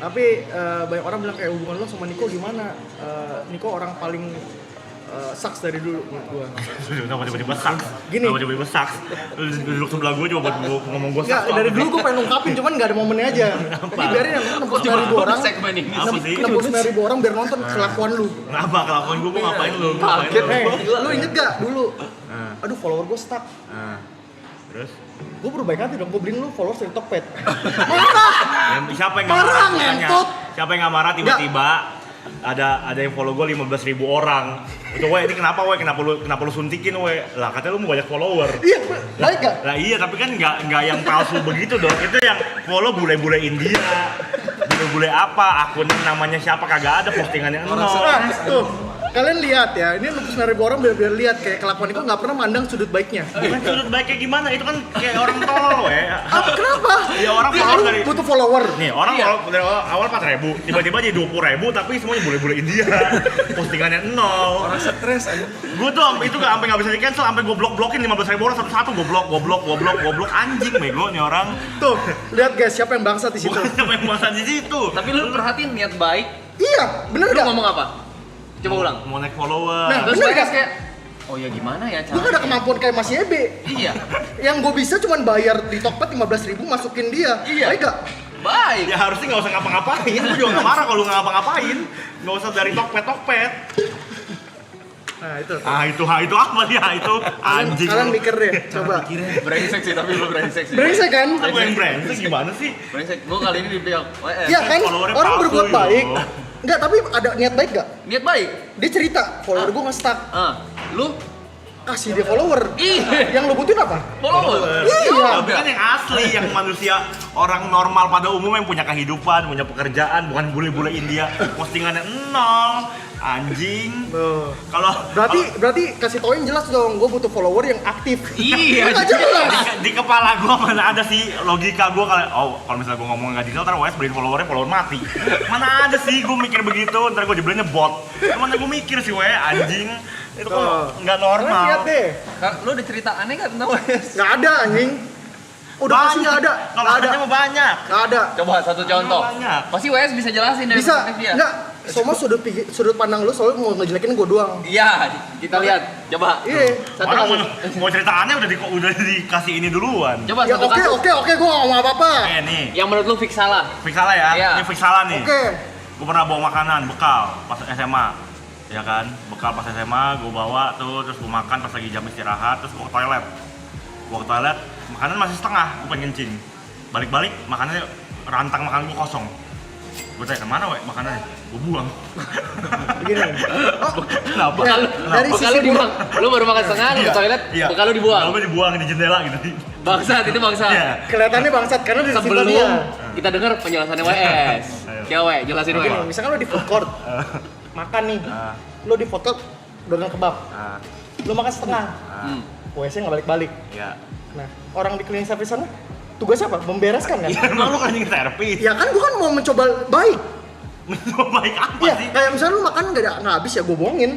Tapi banyak orang bilang kayak hubungan lo sama Niko gimana? Niko orang paling sucks dari dulu menurut gua. Kenapa tiba-tiba sucks? Gini. Kenapa tiba-tiba sucks? Lu duduk sebelah gue coba buat ngomong gue sucks. Enggak, dari dulu gua pengen ungkapin cuman enggak ada momennya aja. Ini biarin yang nembus 9.000 orang. Apa sih? Nembus 9.000 orang biar nonton kelakuan lu. Kenapa kelakuan gue ngapain lu? Kaget. Lu inget gak dulu? Aduh follower gua stuck. Terus? Gue berbaik hati dong, gue beliin lu followers dari Tokped. Siapa yang nggak marah? Marah, Tanya. ngentot. Siapa yang nggak marah tiba-tiba ada yang follow gue 15.000 orang. Itu ini kenapa kenapa lu suntikin lah katanya lu mau banyak follower. Iya, baik gak? Lah iya tapi kan nggak yang palsu begitu dong. Itu yang follow bule-bule India. Bule-bule apa? Akun namanya siapa kagak ada postingannya nol. Nah, tuh. Kalian lihat ya, ini nembus 9.000 orang biar lihat kayak kelakuan Niko nggak pernah mandang sudut baiknya. Bukan sudut baiknya gimana? Itu kan kayak orang tolol Kenapa? Ya orang follower Lu dari butuh follower. nih orang dari awal 4.000 tiba-tiba jadi 20.000 tapi semuanya bule-bule India postingannya nol. Orang stres aja. Gue tuh itu sampai nggak bisa di cancel sampai gue blok-blokin 15.000 orang satu-satu goblok anjing bego nih orang. Tuh, lihat guys siapa yang bangsat di situ. Bukan siapa yang masa di situ. Tapi lu perhatiin niat baik. Iya, bener Lu gak? ngomong apa? Coba ulang. Mau naik follower. Nah, Terus bener mereka gak? kayak oh ya gimana ya Gue gak ada kemampuan kayak Mas Yebe. Iya. Yang gue bisa cuman bayar di Tokped 15.000 masukin dia. Iya. Baik gak? Baik. Ya harusnya nggak usah ngapa-ngapain. Gue juga nggak marah kalau lu nggak ngapa-ngapain. Nggak usah dari Tokped. Nah itu. Itu apa dia? Itu anjing. Kalian mikir deh, coba. Brengsek sih tapi lu brengsek sih. Brengsek kan? Aku yang brengsek gimana sih? Brengsek. Gua kali ini di pihak WS. Iya kan? followernya Orang palsu berbuat itu. baik. Enggak, tapi ada niat baik gak? Niat baik. Dia cerita, follower gue nge-stuck. Lu Kasih dia follower. Iya. Yang lo butuhin apa? follower. Iya. Tapi kan yang asli, yang manusia orang normal pada umumnya yang punya kehidupan, punya pekerjaan, bukan bule-bule India postingannya nol, anjing. Tuh. Kalau Berarti kasih tauin jelas dong, gue butuh follower yang aktif. Iya. Nggak jelas. di kepala gua mana ada sih logika gua kalau misalnya gua ngomong nggak detail, ntar WS beliin follower mati. Mana ada sih gua mikir begitu, ntar gua dibelinya bot. Mana gua mikir sih anjing. Itu kok nggak Kalian normal. lihat deh, Lu ada cerita aneh gak tentang WS? nggak ada anjing. Udah pasti nggak ada. Kalau Nggak ada. adanya mah banyak. Nggak ada. Coba satu contoh. Banyak. Pasti WS bisa jelasin dari Bisa. perspektif dia. Enggak. Semua sudut pandang lu soalnya mau ngejelekin gue doang. Iya, kita lihat. Coba. Iya. Satu Orang kasus. mau cerita aneh udah dikasih ini duluan. Coba Ya satu oke, kasus. gue nggak ngomong apa-apa. Nih, Yang menurut lu fix salah. fix salah ya. Iya. Ini fix salah nih. Oke. Gue pernah bawa makanan bekal pas SMA. Ya kan, bekal pas SMA gue bawa tuh, terus gue makan pas lagi jam istirahat, terus gue ke toilet. Makanan masih setengah, gue pengen kencing. Balik-balik, makanannya rantang makanan gue kosong. Gue tanya, kemana makanannya? Gue buang. Begini. Kenapa? Bekal dari bekal sisi lu dibuang. Lu baru makan setengah, lu ke toilet, Iya. bekal lu dibuang. Bekalnya dibuang di jendela gitu. Bangsat, itu bangsat. Iya. Kelihatannya bangsat karena dari situ Sebelum dia. kita dengar penjelasannya WS. Ayo. Ya we, jelasin we. Begini, misalkan lo di food court, makan nih, Ah. lo di food court dengan kebab, Ah, lo makan setengah, Hmm. WC nggak balik-balik. ya. Nah, orang di cleaning service sana tugasnya apa? Membereskan kan? Ya emang lu kan yang servis. Ya kan gua kan mau mencoba baik. Mencoba baik apa Iya, sih? kayak misalnya lu makan nggak habis ya gue bohongin.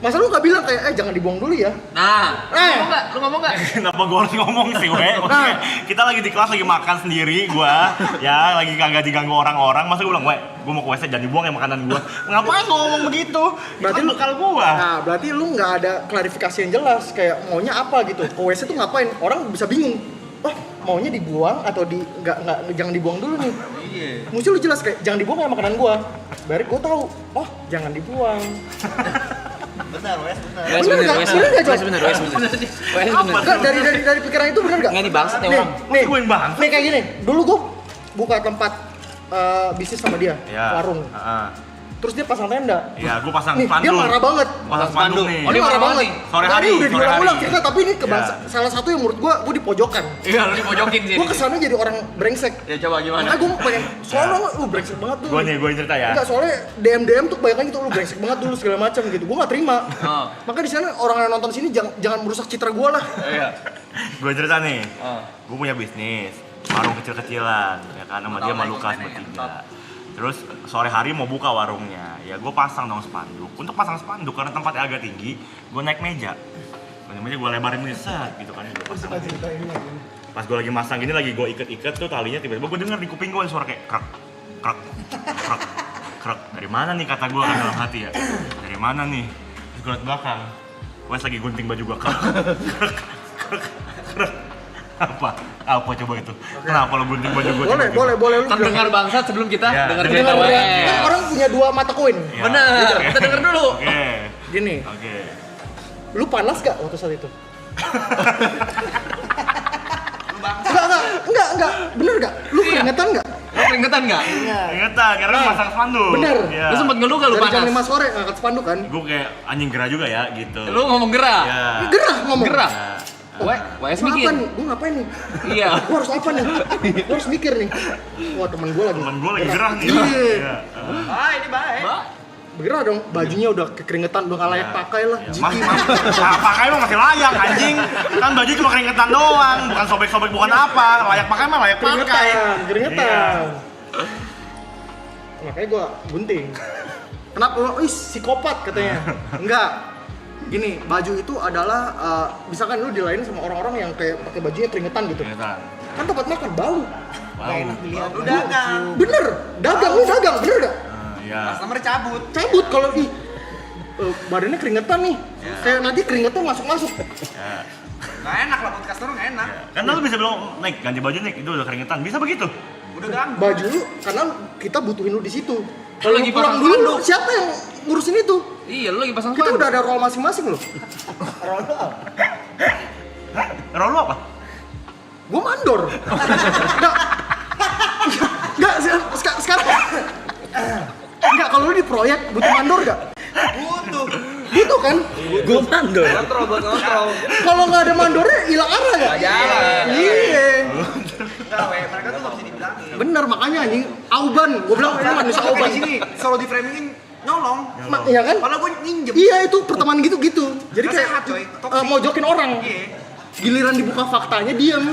Masa lu nggak bilang kayak jangan dibuang dulu ya? Nah, lu ngomong nggak? Lu ngomong nggak? Kenapa gua harus ngomong sih, Maksudnya, kita lagi di kelas lagi makan sendiri, gua ya lagi kagak diganggu orang-orang, masa gua bilang, gua mau ke WC jangan dibuang ya makanan gua. Ngapain gua ngomong begitu? Berarti Itu kan bekal gua. Nah, berarti lu nggak ada klarifikasi yang jelas kayak maunya apa gitu. Ke WC tuh ngapain? Orang bisa bingung. Oh, maunya dibuang atau nggak jangan dibuang dulu nih. Iya. Mesti lu jelas kayak jangan dibuang ya makanan gua. Biar gua tahu. Oh, jangan dibuang. Benar, Wes, benar. WS Bener bener, nggak? WS Bener nggak, bener, Jok? WS bener, WS bener. WS Apa? bener. Enggak, dari pikiran itu bener nggak? Nggak, ini bangsat ya Nih, orang. nih, Gua yang bangsat. nih kayak gini. Dulu gua buka tempat bisnis sama dia, Ya. warung. Heeh. Terus dia pasang tenda. Ya, gua pasang Nih, spanduk. dia marah banget. Pasang spanduk nih. Oh, dia marah banget nih. Sore Tadi hari, udah sore diulang-ulang hari. cerita, tapi ini Ya. salah satu yang menurut gua di pojokan. Iya, lu dipojokin sih. Gua kesana jadi orang brengsek. Ya coba gimana? Makanya gua pengen, soalnya lu brengsek banget tuh. Gua nih cerita ya. Enggak, soalnya DM tuh kebanyakan gitu, lu brengsek banget dulu segala macam gitu. Gua nggak terima. Oh. Makanya di sana orang yang nonton sini jangan merusak citra gua lah. Iya. Gua cerita nih. Oh. Gue punya bisnis warung kecil-kecilan ya kan sama dia sama Lukas bertiga. Terus sore hari mau buka warungnya, ya gue pasang dong spanduk. Untuk pasang spanduk karena tempatnya agak tinggi, gue naik meja. Meja gue lebarin ini set gitu kan, gue pasang. Pas gue lagi masang gini, lagi gue iket-iket tuh talinya, tiba-tiba gue denger di kuping gue suara kayak krak. krek, krek, krek. Dari mana nih kata gue kan dalam hati ya? Dari mana nih? Terus gue liat belakang. Wes lagi gunting baju gue. Krek, krek, krek, krek. Apa coba itu? Kenapa lo gunting baju gue? Boleh lu Terdengar bangsat sebelum kita Ya, dengar dengar cerita ya. WS. kan orang punya 2 mata koin. Ya. Bener, kita denger dulu. Oke. Gini, Oke. lu panas gak waktu saat itu? Enggak, bener gak? Lu Iya. keringetan gak? Lo keringetan nggak? Ingetan, karena Nah, pasang spanduk. bener. Ya. Lu sempet ngeluh gak lu Dari jam panas? 5 sore ngangkat spanduk kan? Gue kayak anjing gerah juga ya gitu. Lu ngomong gerak. Ya. Gerah ngomong. Gerah. Ya. WS Gua apa bikin. nih? Gua ngapain nih? Iya. Gua harus apa nih? Gua harus mikir nih. Wah, temen gua lagi. Temen gue lagi gerah nih. Iya. Iya. Ini baik. Bergerah dong, bajunya udah kekeringetan, udah nggak layak pakai lah. Ya, GT. pakai mah masih layak anjing. Kan baju cuma keringetan doang, bukan sobek-sobek bukan apa. Layak pakai mah layak pakai. Keringetan. Makanya gua gunting. Kenapa lo, psikopat katanya? Enggak. Gini, baju itu adalah misalkan lu dilainin sama orang-orang yang kayak pakai bajunya keringetan gitu. Keringetan. Kan tempat makan bau. Bau. Lu dagang. Bener, lu dagang, bener gak? Iya. Customer cabut. Cabut kalau badannya keringetan nih. Kayak nanti keringetnya masuk-masuk. Ya. Nggak enak lah buat customer, nggak enak. Kan lu bisa bilang, "Nek, ganti baju Nek, itu udah keringetan." Bisa begitu. Udah ganggu. Baju lu karena kita butuhin lu di situ. Kalau Kalau lagi lu pulang pasang dulu, spanduk. siapa yang ngurusin itu? Iya, lu lagi pasang Kita spanduk. udah ada role masing-masing loh. Role lu apa? Gua mandor. Enggak, sekarang. Enggak, kalau lu di proyek butuh mandor enggak? Butuh. Butuh kan? Gue mandor. Kontrol buat kontrol. Kalau nggak ada mandornya hilang arah nggak? Nggak jalan. Iya. Enggak, weh, mereka tuh nggak bisa dibilangin. Bener makanya anjing Auban, gua bilang ini manusia Sampai Auban. di sini selalu di framingin nyolong. Iya kan? Padahal gue minjem. Iya itu pertemanan gitu-gitu. Jadi Nggak kayak sehat, coy. Toxic. mojokin orang. Iya. Giliran dibuka faktanya diam.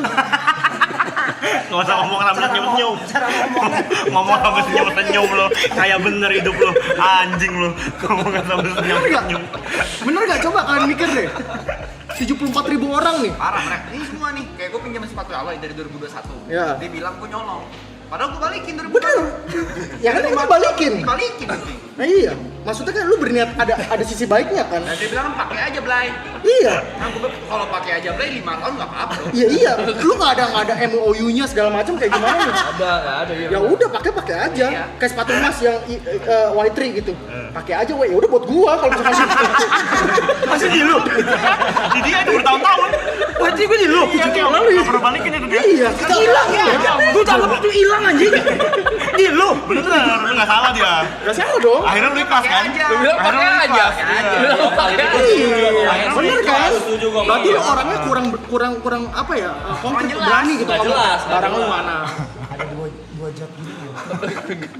Gak usah ngomong sambil senyum-senyum. Ngomong sambil senyum-senyum lo. Kayak bener hidup lo. Anjing lo. Ngomong sambil Bener nggak? senyum-senyum. Bener nggak? Coba kalian mikir deh. 74.000 orang nih. Parah mereka. Ini semua nih, kayak gue pinjam sepatu Aloy dari 2021. Iya. Dia bilang gue nyolong. Padahal gue balikin 2021. Bener. Ya kan kita balikin. Dibalikin nanti. Nah iya. Maksudnya kan lu berniat ada sisi baiknya kan? Dan dia bilang pakai aja Blay. Iya. Nah gue bilang, kalau pakai aja Blay 5 tahun nggak apa-apa dong. Iya. Lu nggak ada MOU-nya segala macam kayak gimana nih? Ada ya. Ya udah pakai aja. Iya. Kayak sepatu emas yang Y3 gitu. Pakai aja we. Ya udah buat gua kalau misalkan Masih di lu. Di dia itu bertahun-tahun. Wajib gue di lu. Iya, tahun lalu ya. Gak pernah balikin itu dia. Iya, kita hilang ya. Gue tangkap itu hilang anjing. Di lu. Bener, lu gak salah dia. Gak salah dong. Akhirnya lu ikhlas kan? aja. Lu bilang pakai Akhirnya lu aja. ikhlas. Lu bilang pakai aja. Iya, bener kan? Setuju gua. Berarti lu Iya. orangnya kurang apa ya? Konkret, jelas. berani gitu Nggak ngomong. jelas, nggak Barang lu jelas. mana?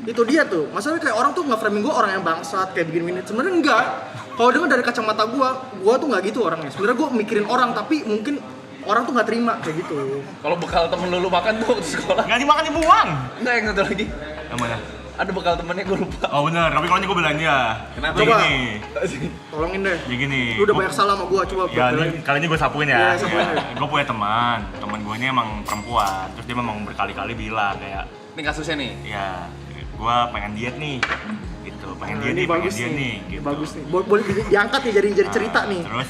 Itu dia tuh. Masalahnya kayak orang tuh nge-framing gua orang yang bangsat kayak begini-begini. Sebenarnya enggak. Kalau dengar dari kacamata gua tuh nggak gitu orangnya. Sebenarnya gua mikirin orang tapi mungkin orang tuh nggak terima kayak gitu. Kalau bekal temen lu makan tuh waktu sekolah. Gak dimakan dibuang. Enggak, yang satu lagi. Yang mana? Ada bekal temennya gue lupa. Oh bener, tapi kalau gue belain dia. Kenapa? Jadi Coba. gini, Tolongin deh. jadi gini. Lu udah banyak salah sama gua, coba Ya, belain. ini, kali ini gue sapuin Iya, ya. sapuin aja. Gue punya teman gue ini emang perempuan. Terus dia memang berkali-kali bilang kayak, Ini kasusnya nih. ya, gue pengen diet nih. Gitu, pengen Nah, diet ini nih, pengen bagus diet nih. nih. Gitu. Bagus nih. Boleh diangkat nih jadi cerita nih. Terus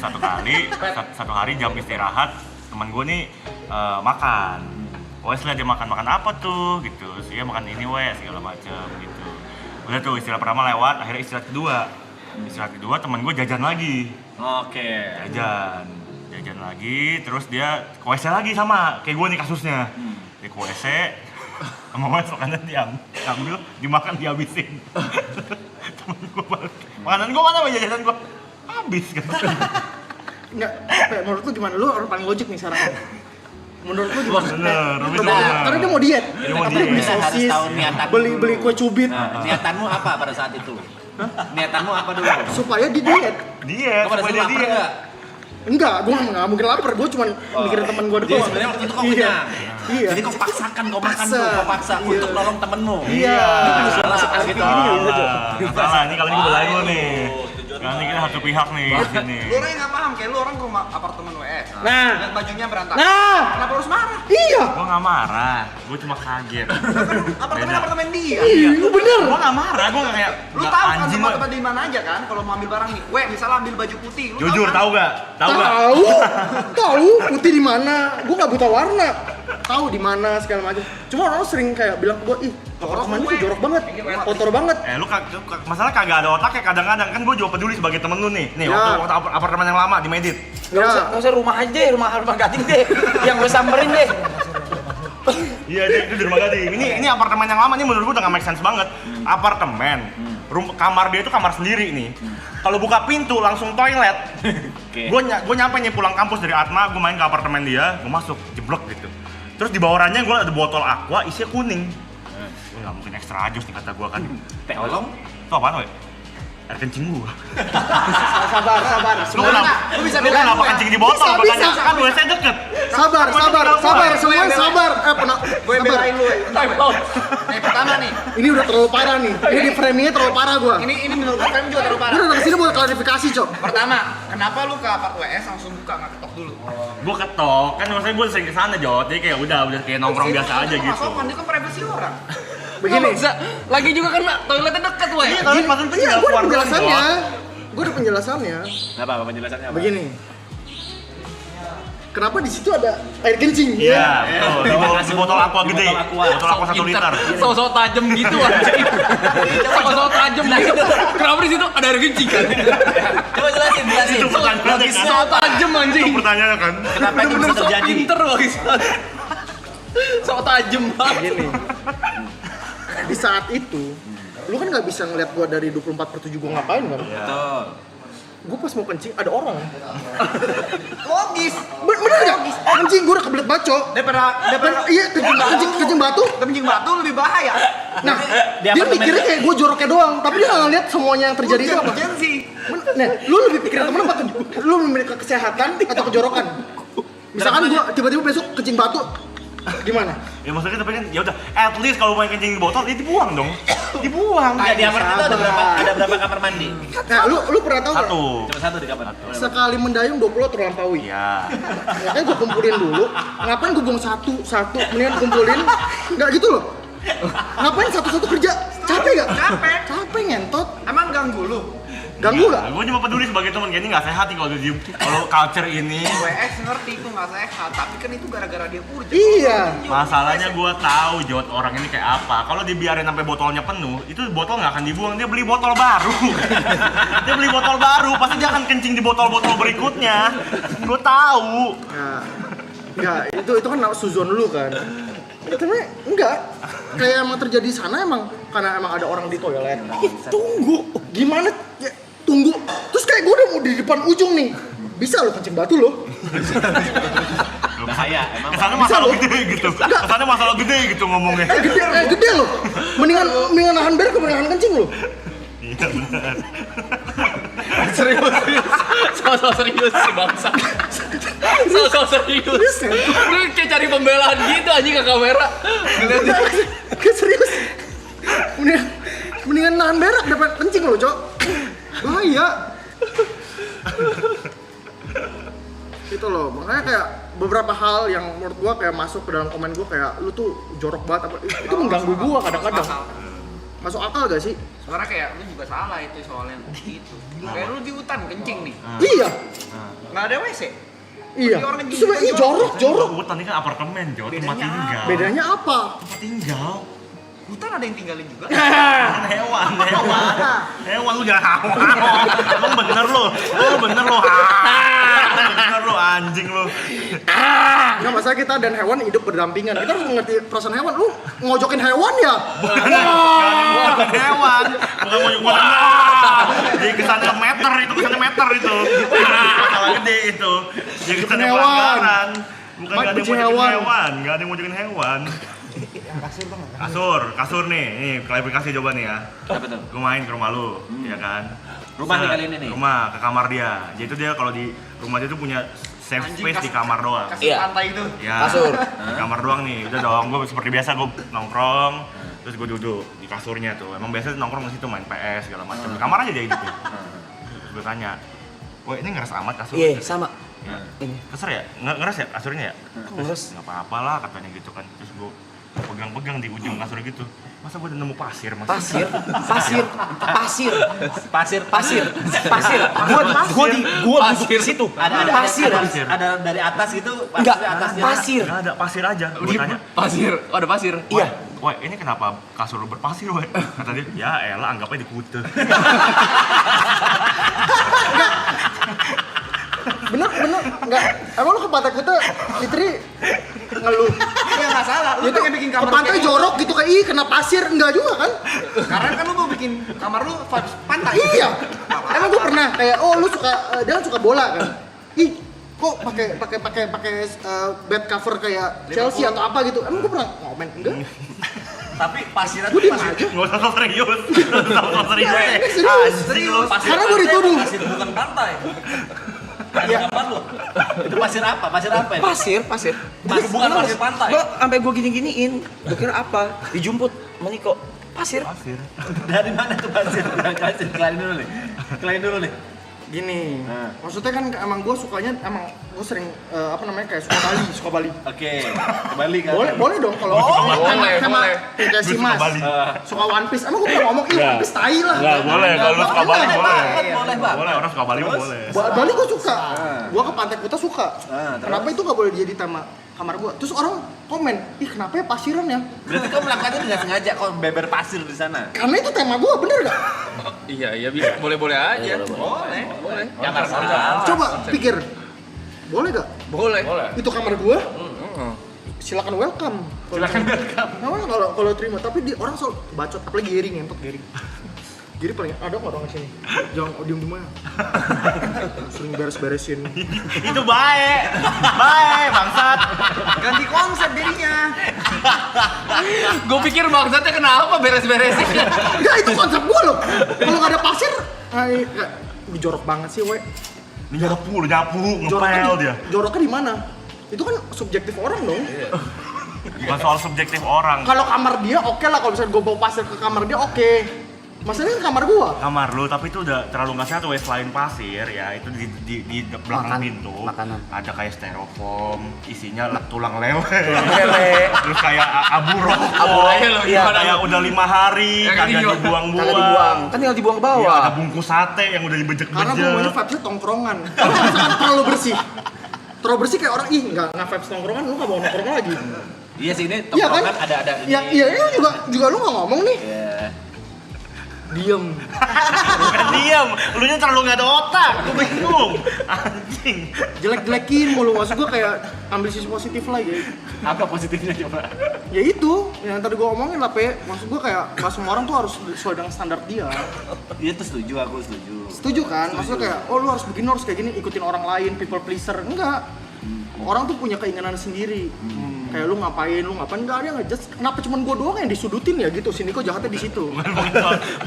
satu hari jam istirahat, teman gue nih makan. Wes lah dia makan apa tuh gitu. Terus dia makan ini segala macem gitu. Udah tuh istirahat pertama lewat, akhirnya istirahat kedua teman gue jajan lagi. Oke. Jajan lagi, terus dia ke WC lagi sama kayak gue nih kasusnya. Dia ke WC, sama Wes makanan diambil, dimakan dihabisin. Temen gue balik, makanan gue mana sama jajanan gue? Habis kan. Enggak, menurut lu gimana? Lu orang paling logik nih sekarang. Menurut lu gimana? Bener, Robi tuh Karena bener. dia mau diet. Dia mau Tapi diet. beli Kita harus sosis, tahu niatan beli dulu. kue cubit Niatanmu apa pada saat itu? Niatanmu apa dulu? supaya dia diet. Diet, Kau pada supaya saat dia lapar diet. enggak? Enggak, gua nggak mungkin lapar. Gua cuma mikirin teman gua Jadi doang. sebenarnya waktu itu kau Iya. kenyang. Iya. Jadi kau paksakan kau makan Paksa. tuh, kau paksa Iya. untuk nolong temenmu. Iya. Salah Masuk gitu. ini nggak bisa. Nggak salah, ini kali ini gue belain lo nih. Nanti kita satu pihak nih di sini. Lu orang yang nggak paham, kayak lu orang ke rumah apartemen WS. Nah. Lihat bajunya berantakan. Nah. Kenapa harus marah? Iya. Gua nggak marah, gua cuma kaget. Apartemen dia. Iya, bener. Gua nggak marah, gua nggak kayak Lu nggak tahu kan anjing. tempat-tempat di mana aja kan? Kalau mau ambil barang nih, misalnya ambil baju putih. Lu Jujur kan? tahu gak? Tahu gak? Tahu putih di mana. Gue nggak buta warna. Tahu di mana segala macam. Cuma orang sering kayak bilang ke gue, ih, apartemen itu jorok banget, kotor banget. Lu masalah kagak ada otaknya kadang-kadang kan gue juga peduli sebagai temen lu nih. Nih Ya. waktu apartemen yang lama di Medit. Ya. Nggak usah rumah aja, rumah gading deh. Yang gue samperin deh. Iya, itu di rumah gading. Ini apartemen yang lama nih menurut gue udah gak make sense banget. Apartemen, kamar dia itu kamar sendiri nih. Kalau buka pintu langsung toilet. Gue nyampe nih pulang kampus dari Atma, gue main ke apartemen dia, gue masuk jeblok gitu. Terus di bawarannya gue ada botol aqua isinya kuning. Gue nggak mungkin extra jus nih kata gue kan. Tolong. Itu apaan, weh? Air kencing gua. Sabar. Lu Semuanya. Lu bisa lu belain kenapa gua ya? kencing di botol? Bisa, Makanya bisa. kan WC deket. Sabar. Semuanya sabar. Gue belain lu. Nih pertama nih. Ini udah terlalu parah nih. Ini di framingnya terlalu parah gue. Ini menurut gue juga terlalu parah. Gue datang kesini buat klarifikasi, Cok. Pertama, kenapa lu ke apart WS langsung buka nggak ketok dulu? Gua ketok, kan maksudnya gua sering kesana Jod, jadi kayak udah kayak nongkrong biasa aja Itu gitu. nggak sopan, itu kan privasi orang. Begini. Lagi juga kan toiletnya deket, weh. Iya, tapi maksudnya Iya, tinggal gue ada keluar doang, penjelasannya. Jod. Gue ada penjelasannya. Apa penjelasannya apa? Begini. Kenapa di situ ada air kencing? Iya, betul. Di botol aqua gede. Botol aqua 1 liter. Sosok tajem gitu anjing. Sosok tajem gitu. Kenapa di situ ada air kencing kan? Coba jelasin. Itu pertanyaannya kan. Sosok tajem anjing. Itu pertanyaannya kan. Kenapa itu bisa Sok terjadi? pinter loh, sok tajem banget. Gini. Di saat itu, lu kan nggak bisa ngeliat gua dari 24/7 gua ngapain kan? Betul. Gue pas mau kencing ada orang. Logis. Bener nggak? Anjing gue udah kebelet bacok. Daripada Iya kencing batu. kencing batu lebih bahaya. Nah Di dia apartemen. mikirnya kayak gue joroknya doang, tapi dia nggak ngeliat semuanya yang terjadi itu apa. Urgensi. Nah, lu lebih pikirin temen apa tuh? Lu memilih ke kesehatan atau kejorokan? Misalkan gue tiba-tiba besok kencing batu, gimana? Ya maksudnya tapi kan ya udah at least kalau mau kencing di botol ya dibuang dong. Dibuang. Nggak, di apartemen itu ada berapa kamar mandi? Nah, lu pernah tahu nggak? Satu. Cuma satu di kamar. Sekali mendayung 20 terlampaui. Iya. Makanya gue kumpulin dulu. Ngapain gue buang satu, mendingan kumpulin. Nggak gitu loh. Ngapain satu-satu kerja? Capek nggak? Capek ngentot. Emang ganggu lu? Ganggu nggak? Gue cuma peduli sebagai teman, kayak ini nggak sehat nih kalau culture ini. WS ngerti itu nggak sehat, tapi kan itu gara-gara dia urgent. Iya. Masalahnya gue tahu Jod orang ini kayak apa. Kalau dibiarin sampai botolnya penuh, itu botol nggak akan dibuang. Dia beli botol baru. Dia beli botol baru, pasti dia akan kencing di botol-botol berikutnya. Gue tahu. Nah, ya itu kan suzon lu kan. Tapi enggak. Kayak emang terjadi di sana emang karena emang ada orang di toilet. Tunggu. Gimana? Ya, tunggu. Terus kayak gue udah mau di depan ujung nih. Bisa lo kencing batu lo. Bahaya, emang. Kesannya Bisa masalah loh. gede gitu. Kesannya masalah gede gitu ngomongnya. Gede lo. Mendingan nahan berak ke nahan kencing lo. Iya benar. Serius. Sosok serius si bangsa. Sosok serius. Lu kayak cari pembelaan gitu anjing ke kamera. Gak serius. Mendingan nahan berak daripada kencing lo, Cok. Bahaya. Itu loh, makanya kayak beberapa hal yang menurut gua kayak masuk ke dalam komen gua kayak lu tuh jorok banget apa itu mengganggu gua kadang-kadang. Masuk akal gak sih? Sebenarnya kayak lu juga salah itu soalnya gitu. Kayak lu di hutan kencing nih, Iya. nggak ada WC. Iya. Orang kencing Terus di jorok. Hutan ini kan apartemen Jod, tempat Bedanya tinggal. Bedanya apa? Tempat tinggal. Hutan ada yang tinggalin juga. Kan hewan. Hewan lu jangan hawa. Emang bener lu. Lu bener lu. Bener lu anjing lu. Nggak masalah kita dan hewan hidup berdampingan. Kita harus mengerti perasaan hewan. Lu ngojokin hewan ya? Bukan hewan. Bukan mau jadi kesannya meter itu. Masalah gede itu. Jadi kesannya Hewan. pelanggaran. Bukan Mike nggak ada yang benci mau hewan. hewan. Nggak ada yang mau jokin hewan. Kasur nih klarifikasi coba nih ya. Apa tuh? Gue main ke rumah lu, ya kan? Rumah nih kali ini nih? Rumah, ke kamar dia. Jadi itu dia kalau di rumah dia tuh punya safe space di kamar doang. Kasih Iya. pantai itu. Ya, Kasur. di kamar doang nih. Udah dong, gue seperti biasa gue nongkrong, terus gue duduk di kasurnya tuh. Emang biasa nongkrong di situ main PS segala macam. Di kamar aja dia hidupnya. Terus gue tanya, wah ini ngeres amat kasur? Iya, sama. Ya. Ini. Keser ya? Ngeres ya kasurnya ya? Kok ngeres? Nggak apa-apa lah katanya gitu kan. Terus gue pegang-pegang di ujung kasur gitu. Masa gue udah nemu pasir mas? Pasir. Gua duduk di situ. Ada pasir. ada dari atas gitu, Enggak, di atasnya. pasir. Nggak ada pasir aja. Gue tanya, Pasir. Oh, ada pasir. Iya. wah ini kenapa kasur lu berpasir weh? Kata dia, ya elah anggapnya di kute. Bener enggak. Emang lu ke Pantai Kuta literally ngeluh. Ya nggak salah. Lu Itu pengen bikin ke kamar pantai kayak jorok gitu kayak ih kena pasir enggak juga kan? Karena kan lu mau bikin kamar lu vibes pantai. Iya. Emang gue pernah kayak oh lu suka dia kan suka bola kan. Ih, kok pakai bed cover kayak Chelsea atau apa gitu. Emang gue pernah komen enggak? Tapi pasirnya Gue tuh diem pasir. aja. Nggak usah serius, nggak usah serius deh. Serius. Anjing lu. Karena gue dituduh. Pasir bukan pantai. Ada gambar lu. Itu pasir apa? Pasir apa ya? Pasir. Bukan pasir pantai. Gua sampai gua gini-giniin. Gua kira apa? Dijumput sama Niko. Pasir. Pasir. Dari mana tuh pasir? Pasir kelain dulu nih. Gini, Nah. maksudnya kan emang gue sukanya emang gue sering kayak suka Bali. Oke, kembali kan. Boleh dong kalau boleh. kayak si Gue suka Mas Bali. suka One Piece. Emang gue pernah ngomong One Piece tai lah. Nggak boleh, kalau lu suka Bali boleh. Boleh, Bang. Boleh, orang suka Bali mah boleh. Bali gue suka. Gue ke Pantai Kuta suka. Terus? Kenapa itu nggak boleh jadi tema kamar gue? Terus orang komen, ih kenapa ya pasiran ya? Berarti kau melakukannya dengan sengaja kau beber pasir di sana. Karena itu tema gue, bener gak? Iya bisa. Boleh aja. Boleh. Ya nggak salah. Coba pikir, boleh gak? Boleh. Itu kamar gue, silakan welcome. Silakan welcome. Nah, kalau terima, tapi orang selalu bacot, apalagi Gary ngentot Gary. Gary paling ada nggak orang sini? Jangan diem dimana? Sering beres-beresin. Itu baik, bangsat. Ganti konsep dirinya. Gue pikir maksudnya kenapa beres-beresin. Enggak, itu konsep gue loh. Kalau nggak ada pasir, jorok banget sih, we. Ini nyapu, ngepel dia. Joroknya di mana? Itu kan subjektif orang dong. Bukan soal subjektif orang. Kalau kamar dia oke lah, kalau misalnya gue bawa pasir ke kamar dia oke. Masalahnya kan kamar gua. Kamar lu, tapi itu udah terlalu nggak sehat weh. Selain pasir ya, itu di belakang pintu makanan. ada kayak styrofoam, isinya tulang lele. lele. Terus kayak abu rokok. Abu aja lo, Iya. gimana Kayak lo? udah 5 hari, Ya, kagak kan dibuang-buang. Kagak dibuang. Kan tinggal dibuang ke Iya, bawah. ada bungkus sate yang udah Karena gue dibejek-bejek. maunya vibes-nya tongkrongan. Kalau misalkan terlalu bersih. Terlalu bersih kayak orang, ih nggak vibes tongkrongan, lu nggak mau nongkrong lagi. Iya sih ini Iya kan? tongkrongan ada ini. Iya juga lu nggak ngomong nih. Iya. Diem. Bukan diam, lu nya terlalu nggak ada otak. Gue bingung. Anjing. Jelek-jelekin mulu, maksud gue kayak ambil sisi positif lah ya. Apa positifnya coba? Ya itu, yang tadi gue omongin lah Pe. Maksud gue kayak gak semua orang tuh harus sesuai dengan standar dia. Iya tuh setuju, aku setuju. Setuju kan? Maksudnya kayak, oh lu harus begini, harus kayak gini, ikutin orang lain, people pleaser. Enggak. Orang tuh punya keinginan sendiri. Kayak lu ngapain, enggak dia ngejudge. Kenapa cuman gue doang yang disudutin ya gitu? Sini kok jahatnya di situ.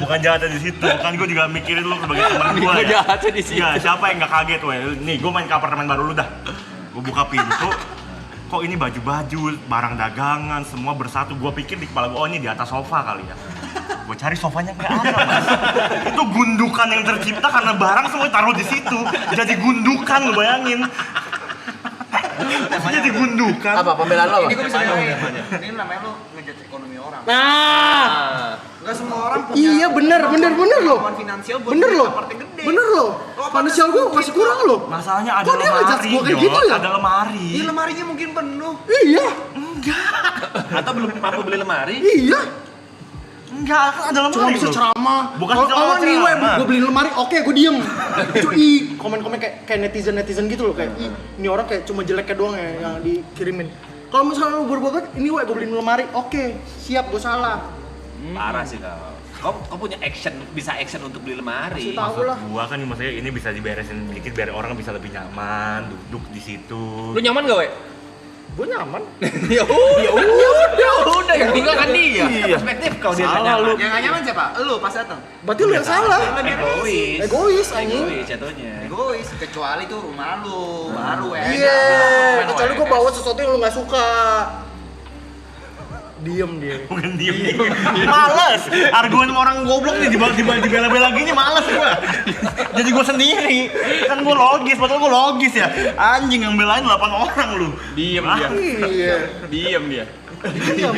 Bukan jahatnya di situ, kan gue juga mikirin lu sebagai teman gue ya. jahatnya di situ. Iya, siapa yang nggak kaget weh? Nih, gue main ke apartemen baru lu dah. Gue buka pintu, kok ini baju-baju, barang dagangan, semua bersatu. Gue pikir di kepala gue, oh ini di atas sofa kali ya. Gue cari sofanya nggak ada, Mas. Itu gundukan yang tercipta karena barang semua taruh di situ. Jadi gundukan, lu bayangin. Jadi gundukan. Apa pembelaan lo? Ini gue bisa bilang, ini namanya lo ngejudge ekonomi orang. Nah, Enggak semua orang punya. iya bener loh. kemampuan finansial buat Bener beli loh. apartemen gede. Bener loh. Finansial gue masih kurang loh. Masalahnya ada Kok dia ngejudge lemari, gua kayak Jod. gitu ya? Ada lemari. Iya, lemarinya mungkin penuh. Iya, Atau belum mampu beli lemari? iya. Enggak, kan ada lemari. Cuma bisa loh. ceramah. Bukan Kalau cuma nih web, ceramah. gue beli lemari, oke gue diem. Cuy, komen-komen kayak netizen gitu loh, kayak "Ih, ini orang kayak cuma jeleknya doang ya yang dikirimin. Kalau misalnya lu berbuat ini web gue beli lemari, oke, siap gue salah. Parah sih kau punya bisa action untuk beli lemari. Kasih tahu lah. Gua kan maksudnya ini bisa diberesin dikit biar orang bisa lebih nyaman duduk di situ. Lu nyaman gak, we? Gue nyaman. Ya udah, yang tinggal kan dia. Perspektif kau dia Salah nggak lu. nyaman. Yang gak nyaman siapa? Lu pas datang. Berarti lu yang salah. Egois, anjing. Egois jatuhnya. Egois, kecuali tuh rumah lu, baru Iya, kecuali gue bawa sesuatu yang lu gak suka. Diem dia. Bukan diem. Males. Argumen sama orang goblok nih dibela-bela gini males gua. Jadi gua sendiri. Kan gua logis, padahal gua logis ya. Anjing yang belain 8 orang lu. Diem Hah? dia. Iya. Diem dia. Diem.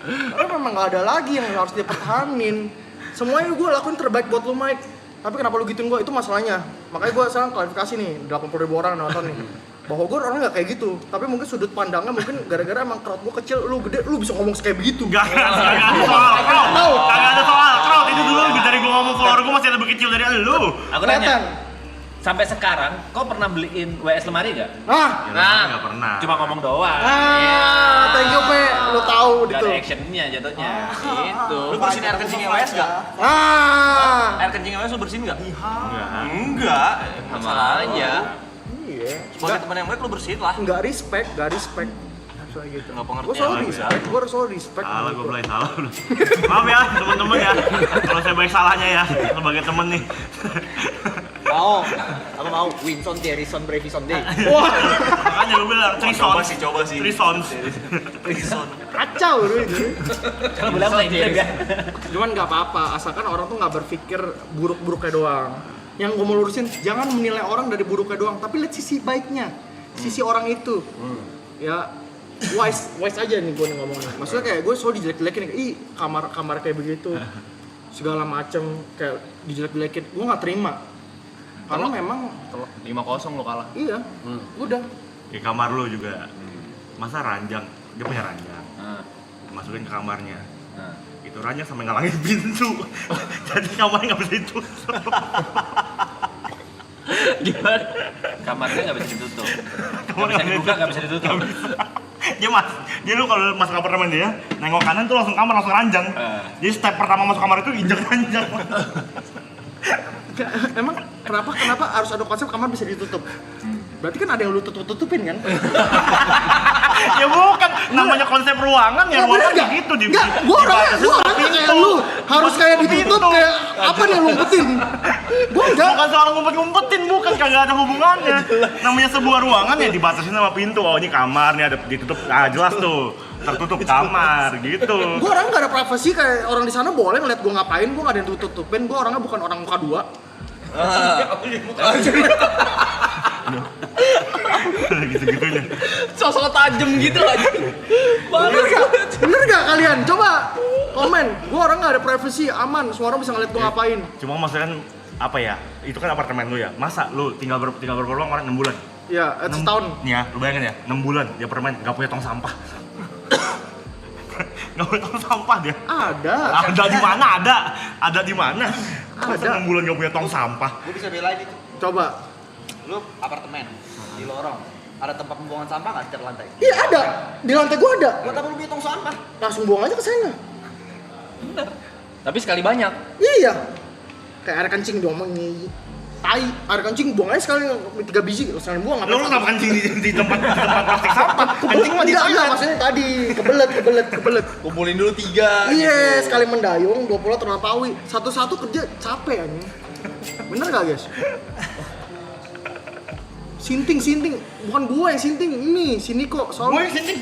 Karena memang nggak ada lagi yang harus dipertahanin. Semuanya gue lakuin terbaik buat lu Mike. Tapi kenapa lu gituin gue? Itu masalahnya. Makanya gue sekarang klarifikasi nih, 80.000 orang nonton nih. Bahwa gue orangnya nggak kayak gitu. Tapi mungkin sudut pandangnya mungkin gara-gara emang crowd gue kecil, lu gede, lu bisa ngomong kayak begitu. Kagak ada soal, kagak ada soal. Crowd itu dulu dari gua ngomong follower gua masih lebih kecil dari lu. Aku nanya. Sampai sekarang, kau pernah beliin WS lemari gak? Ah, Enggak pernah. Cuma ngomong doang. thank you Pe, lu tahu Gak gitu. ada actionnya jatuhnya. Gitu. Lu bersihin air kencingnya WS gak? Air kencingnya WS lu bersihin gak? Enggak. Sama aja. Iya. Sebagai teman yang baik lu bersihin lah. Nggak respect. Soalnya gitu. Nggak pengertian. Gue selalu Nggak respect, gue selalu respect. Salah gua belai salah udah. Maaf ya teman-teman ya. Kalau saya baik salahnya ya sebagai temen nih. Aku mau Winson, Derrison, Brevison Day. Wah, Makanya gua bilang Coba sih. Trisons. kacau lu itu. Kalau bilang play ya. Cuman nggak apa-apa, asalkan orang tuh nggak berpikir buruk-buruknya doang. Yang gue mau lurusin, jangan menilai orang dari buruknya doang, tapi lihat sisi baiknya, sisi orang itu. Ya, wise aja nih gue ngomongnya. Maksudnya kayak gue selalu dijelek-jelekin, ih kamar kayak begitu, segala macem kayak dijelek-jelekin, gue nggak terima. Karena memang 5-0 lo kalah. iya, udah. Di kamar lu juga. Masa ranjang, dia punya ranjang. Masukin ke kamarnya. Itu ranjang sampai ngalangin pintu. Jadi kamarnya nggak bisa ditutup. Gimana? Kamarnya nggak bisa ditutup. Nggak bisa dibuka, nggak bisa ditutup. Dia lu kalau masuk apartemen dia, nengok kanan tuh langsung kamar, langsung ranjang. Jadi step pertama masuk kamar itu injak ranjang. Emang kenapa harus ada konsep kamar bisa ditutup? Berarti kan ada yang lu tutupin kan? Ya bukan, namanya konsep ruangan ya, ruangan gitu di. Enggak, gua orangnya kayak lu, harus kayak ditutup kayak apa nih lumpetin. Gua enggak. Bukan soal ngumpet-ngumpetin, bukan, kagak ada hubungannya. Namanya sebuah ruangan ya dibatasin sama pintu. Oh ini kamar nih ada ditutup, jelas tuh tertutup kamar gitu. Gua orang nggak ada privasi kayak orang di sana boleh ngeliat gua ngapain, gua nggak ada yang tutupin. Gua orangnya bukan orang muka dua. Gitu-gitunya. Sosok tajam gitu aja. Bener gak kalian? Coba komen. Gua orang nggak ada privasi, aman. Semua orang bisa ngeliat gua ngapain. Cuma maksudnya kan apa ya? Itu kan apartemen lu ya. Masa lu tinggal berapa orang 6 bulan? Ya, setahun. Nih ya, lu bayangin ya, 6 bulan di apartemen nggak punya tong sampah. Nggak punya tong sampah dia. Ada. Ada di mana? Ada di mana? Masa Ada. 6 bulan nggak punya tong sampah? Gue bisa belain itu. Coba. Lu apartemen di lorong. Ada tempat pembuangan sampah nggak di lantai? Iya ada. Di lantai gua ada. Buat apa lu punya tong sampah? Langsung buang aja ke sana. Tapi sekali banyak. Iya. Kayak air kencing diomongin. Tai, air kencing buang aja sekali 3 biji, terus sekalian buang. Lu kenapa kencing di tempat plastik sampah? Kencing mah di Enggak, toilet. maksudnya tadi kebelet. Kumpulin dulu 3. Iya, sekali mendayung, 20 terlampaui. Satu-satu kerja capek anjing. Bener gak guys? Sinting, bukan gua yang sinting, ini si Niko Gue selalu sini.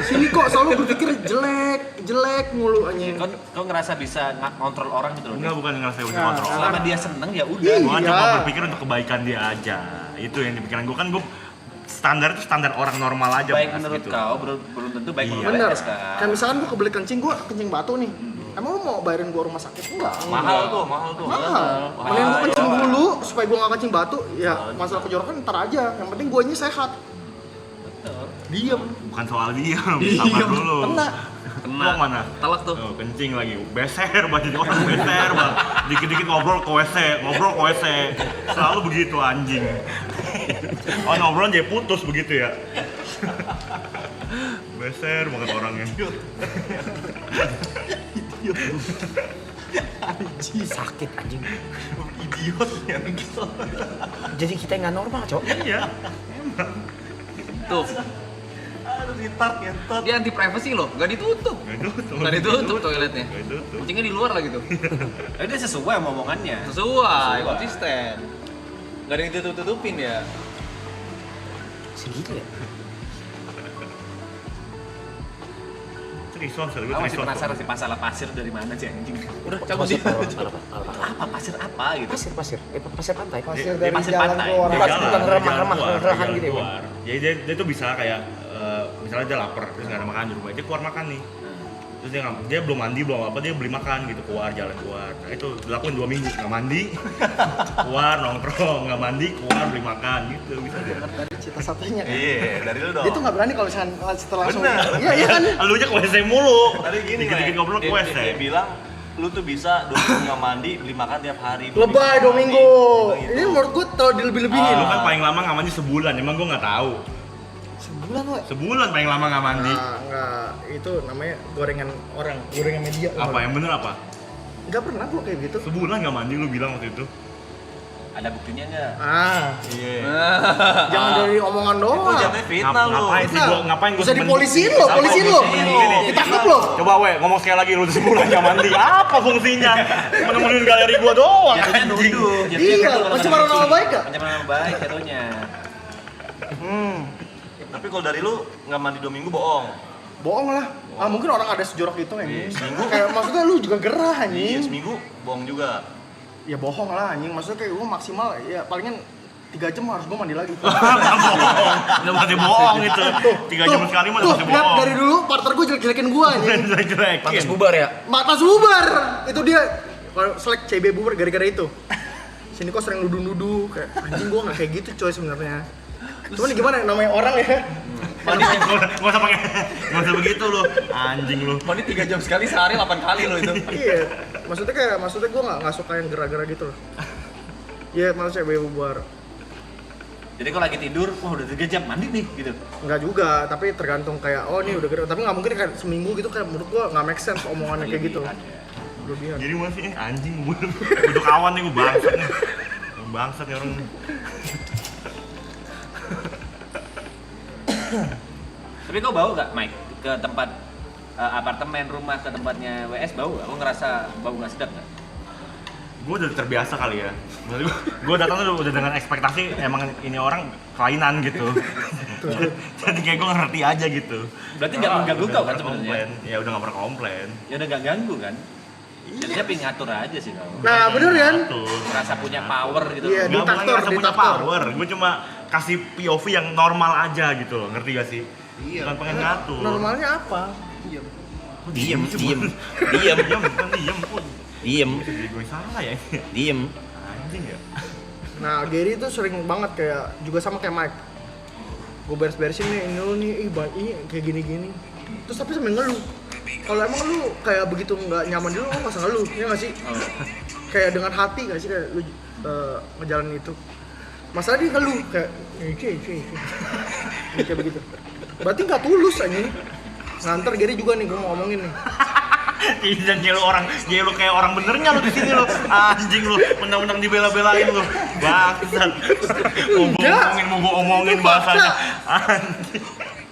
si Niko selalu berpikir jelek mulu anjing. Kau ngerasa bisa ngontrol orang gitu loh. Enggak, bukan ngerasa bisa Nah, kontrol. Selama dia seneng ya udah. Iya. Gua cuma berpikir untuk kebaikan dia aja. Itu yang di pikiran gua kan, gua standar itu standar orang normal aja. Baik Mas, menurut gitu. kau, belum tentu baik Iya. menurut Bener. WS kan. Kayak misalkan gua kebelet kencing, gua kencing batu nih. Emang lu mau bayarin gua rumah sakit? Enggak. Mahal tuh. Mahal. Mending gua kencing dulu supaya gua nggak kencing batu. Ya masalah kejorokan ntar aja. Yang penting guanya sehat. Diem. Bukan soal dia, sabar dulu. Kena. Mau mana? Telak tuh. Oh, kencing lagi. Beser banget jadi orang beser banget. Dikit-dikit ngobrol ke WC. Selalu begitu anjing. Oh, ngobrol jadi putus begitu ya. Beser banget orangnya. Sakit anjing. Idiot ya gitu. Jadi kita nggak normal, Cok. Iya. Tuh. Dia anti privacy loh, nggak ditutup. Nggak ditutup toiletnya. Kucingnya di luar lagi tuh. Dia sesuai sama omongannya. Sesuai, konsisten. Nggak ada yang ditutup-tutupin ya. Segitu ya. Trison, gue Aku masih Trison. penasaran sih masalah pasir dari mana sih anjing. Udah cabut Pasir dia. apa? Apa pasir apa gitu? Pasir pantai. Pasir Dia dari pasir jalan pantai. keluar. Dia Pas jalan, bukan dia remah-remah, jalan keluar, rebahan dia gitu ya, jalan keluar. Jadi dia tuh bisa kayak misalnya dia lapar terus nggak ada makan di rumah, dia keluar makan nih. Terus dia belum mandi belum apa, dia beli makan gitu, keluar jalan keluar. Nah itu dilakuin 2 minggu, nggak mandi, keluar nongkrong, nggak mandi, keluar beli makan gitu bisa dia. Dari cita satunya kan. Iya, dari lu dong. Dia tuh nggak berani kalau misalkan setelah langsung. Bener. Iya iya kan. Elunya ke WC mulu. Tadi gini, dikit-dikit Mek. ngobrol ke WC. Dia bilang lu tuh bisa 2 minggu nggak mandi, beli makan tiap hari. Lebay 2 minggu. Gitu. Ini menurut gue terlalu dilebih-lebihin. Lu kan paling lama nggak mandi sebulan, emang gue nggak tahu. Sebulan we. Sebulan paling lama nggak mandi. Enggak, itu namanya gorengan orang, gorengan media. Apa yang bener apa? Enggak pernah gua kayak gitu. Sebulan nggak mandi lu bilang waktu itu. Ada buktinya nggak? Iya. Jangan dari omongan Itu doang. jamnya fitnah lu. Ngapain sih gua ngapain gua Bisa dipolisiin lo, polisiin lo. Ditangkap lo. Coba we ngomong sekali lagi lu sebulan nggak mandi. Apa fungsinya? Menemuin galeri gua doang. Jatuhnya anjing. nuduh. Iya, pencemaran nama baik gak? Pencemaran nama baik jatuhnya. Tapi kalau dari lu nggak mandi 2 minggu bohong. Bohong lah. Ah mungkin orang ada sejorok itu Iya, anjing. seminggu. Kayak maksudnya lu juga gerah Iya, anjing. seminggu bohong juga. Ya bohong lah anjing. Maksudnya kayak gua maksimal ya palingan 3 jam harus gua mandi lagi. Bohong. Udah masih bohong itu. 3 jam sekali mah tuh, masih lihat bohong. dari dulu partner gua jelek-jelekin gua anjing. Jelek-jelekin. Pantas bubar ya. Matas bubar. Itu dia kalau selek CB bubar gara-gara itu. Sini kok sering nuduh-nuduh kayak anjing gua nggak kayak gitu coy sebenarnya. Cuman gimana namanya orang ya? Nggak usah pakai, nggak usah begitu lu, anjing lu. Mandi 3 jam sekali sehari 8 kali lo itu. Iya. Maksudnya gua nggak suka yang gerah-gerah gitu loh. Iya, malah CB bubar. Jadi kalau lagi tidur, wah udah 3 jam mandi nih gitu. Enggak juga, tapi tergantung kayak oh ini udah gerah. Tapi nggak mungkin kayak seminggu gitu kayak menurut gua nggak make sense omongannya kayak gitu. Berlebihan. Jadi masih anjing butuh kawan nih gue bangsat nih. Bangsat nih orang nih. Tapi kau bau gak, Mike? Ke tempat apartemen, rumah, ke tempatnya WS bau gak? Kau ngerasa bau gak sedap gak? Gue udah terbiasa kali ya. Gue datang tuh udah dengan ekspektasi emang ini orang kelainan gitu. Jadi kayak gue ngerti aja gitu. Berarti gak mengganggu Udah kau kan nggak pernah sebenarnya? komplain. Ya udah gak pernah komplain. Ya udah gak ganggu kan? Jadinya pengen ngatur aja sih kau. Nah, bener kan? Tuh. Merasa punya power gitu. Iya, Gak bukan diktator, ngerasa punya diktator. power. Gue cuma kasih POV yang normal aja gitu loh. Ngerti gak sih? Bukan pengen ngatur. Normalnya apa? Kok Diem, sih, diem, Bun? diem, Diem, bukan diem pun. diem, Jadi gue salah ya. diem. Anjing ya. Nah, Gary itu sering banget kayak juga sama kayak Mike. Gue beres-beresin nih, ini lu nih, ini kayak gini-gini. Terus tapi sambil ngeluh. Kalau emang lu kayak begitu nggak nyaman di lu, nggak usah ngeluh, ya nggak sih? Kayak dengan hati nggak sih kayak lu ngejalanin itu. Masalah dia ngeluh kayak, kayak begitu. Berarti nggak tulus anjing. Nganter Gary juga nih, gue mau ngomongin nih. Jangan nyelu orang, nyelu kayak orang benernya lu di sini lu. Anjing lu, menang-menang dibela-belain lu. Bangsat. Mau gua omongin bahasanya. Anjing.